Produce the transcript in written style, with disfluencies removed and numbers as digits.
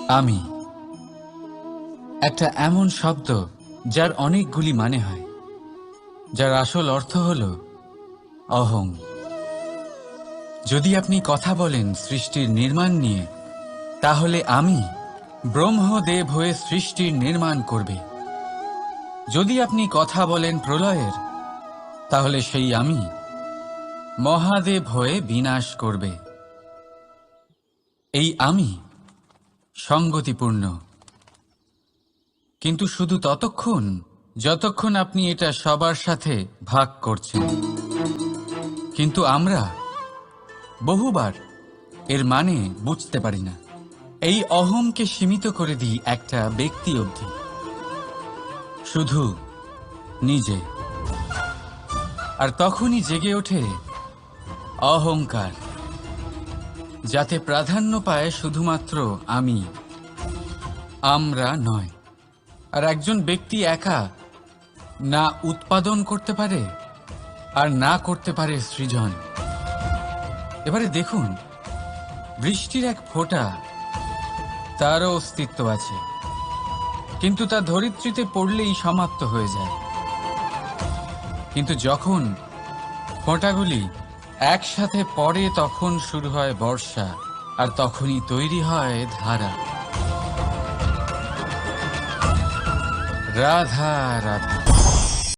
আমি একটা এমন শব্দ যার অনেকগুলি মানে হয়, যার আসল অর্থ হল অহং। যদি আপনি কথা বলেন সৃষ্টির নির্মাণ নিয়ে, তাহলে আমি ব্রহ্মদেব হয়ে সৃষ্টির নির্মাণ করবে। যদি আপনি কথা বলেন প্রলয়ের, তাহলে সেই আমি মহাদেব হয়ে বিনাশ করবে। এই আমি সঙ্গতিপূর্ণ, কিন্তু শুধু ততক্ষণ যতক্ষণ আপনি এটা সবার সাথে ভাগ করছেন। কিন্তু আমরা বহুবার এর মানে বুঝতে পারি না। এই অহংকে সীমিত করে দিই একটা ব্যক্তি অবধি, শুধু নিজে। আর তখনই জেগে ওঠে অহংকার, যাতে প্রাধান্য পায় শুধুমাত্র আমি, আমরা নয়। আর একজন ব্যক্তি একা না উৎপাদন করতে পারে আর না করতে পারে সৃজন। এবারে দেখুন, বৃষ্টির এক ফোঁটা, তারও অস্তিত্ব আছে, কিন্তু তা ধরিত্রীতে পড়লেই সমাপ্ত হয়ে যায়। কিন্তু যখন ফোঁটাগুলি একসাথে পড়ে, তখন শুরু হয় বর্ষা, আর তখনই তৈরি হয় ধারা। রাধা রাধা।